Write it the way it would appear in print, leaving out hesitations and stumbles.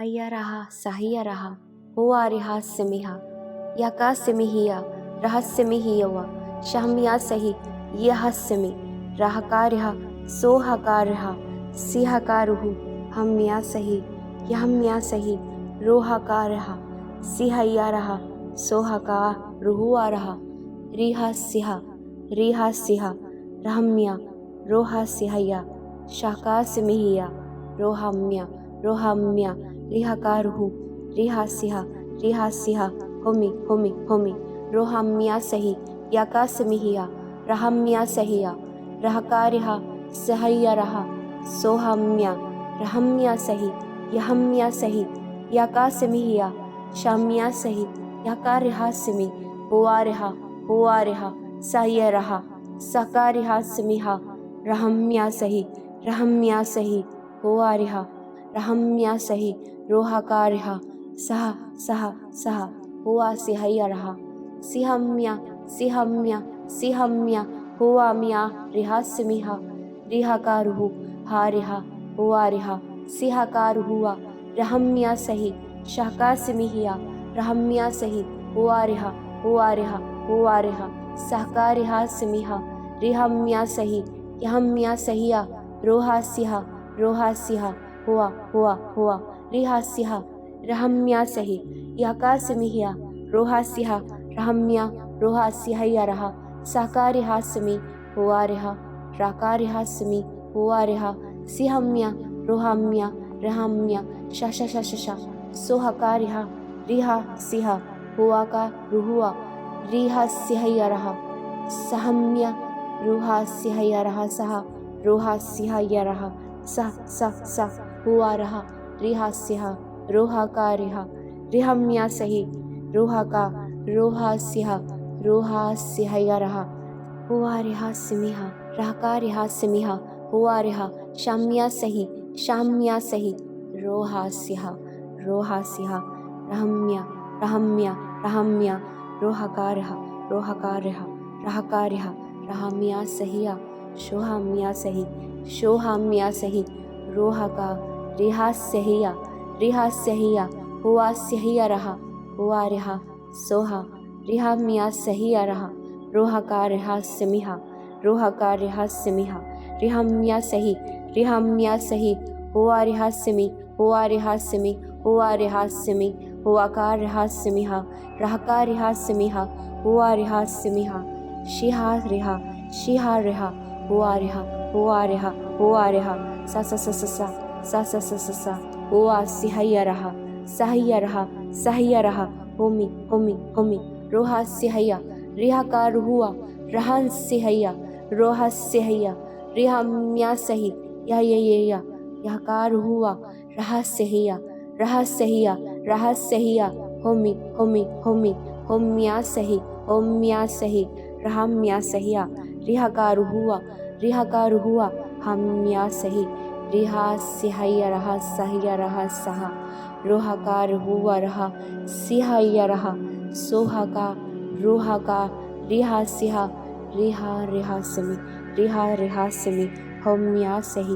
हय्यरः सह्यरः हुवारिहा सिमिहा यका सिमिहिया रहस्यमिहियव शहमिया सही यहस्यमि रहकारिहा सोहकारिहा सिहकारुहु हम्या सही यहम्या सही रोहकारिहा सिहय्यरः सोहका रुहुआरहा रिहा सिहा रहम्या रोहा सिहया शाका सिमिहिया रोहम्या रिहकारुहु रिहा सिहा होमी रोहम्या सही यका सिमिहिया रहम्या सहिया रहकारिहा सहय्यरहा सोहम्या रहम्या सही यहम्या सही यका सिमिहिया शाम्या सही यकारिहा सिमि हुआरिहा सह्यरहा सकारिहा सिमिहा रहम्या सही हुआरिहा रहम्या सही रोहकारिहा सह हुआ सिहय्यरहा सिहम्या हुआम्या रिहा सिमिहा रिहकारुहु हारिहा हुआरिहा सिहकारुहुआ रहम्या सही शहका सिमिहिया रहम्या सही हुआरिहा सहकारिहा सिमिहा रिहम्या सही यहम्या सहिया रोहा सिहा हुआ रिहा सिहा रहम्या सही यका सिमिहिया रोहा सिहा रहम्या रोहा सिहय्यरहा सहकारिहा सिमि हुआरिहा राकारिहा सिमि हुआरिहा सिहम्या रोहम्या रहम्या शशशशशा सोहकारिहा रिहा सिहा हुआका रुहुआ रिहा सिहय्यरहा सहम्या रोहा सिहय्यरहा सहा रोहा सिहय्यरहा सा हुआरहा रिहा सिहा रोहकारिहा रिहम्या सही रोहका रोहा सिहय्यरहा हुआरिहा सिमिहा रहकारिहा सिमिहा हुआरिहा शाम्या सही रोहा सिहा रहम्या रोहकारिहा रहम्या सहिया शोहम्या सही रोहका रिहा सहिया हुआ सिहय्यरहा हुआरिहा सोहा रिहम्या सहियरहा रोहकारिहा सिमिहा रिहम्या सही हुआरिहा सिमि हुआकारिहा सिमिहा रहकारिहा सिमिहा हुआरिहा सिमिहा शिहा हुआरिहा सा हुआ सह्यरहा होमी रोहा सिहया रिहका रुहुआ रहन सिहया रोहा सिहया रिहम्या सही यहका रुहुआ रहा सहिया होम्या सही रहम्या सहिया रिहका रुहुआ हम्या सही रिहा सिहय्यरहा सहा रोहका रुहुआ रहा सिहय्यरहा सोहका रोहका रिहा सिमि होम्या सही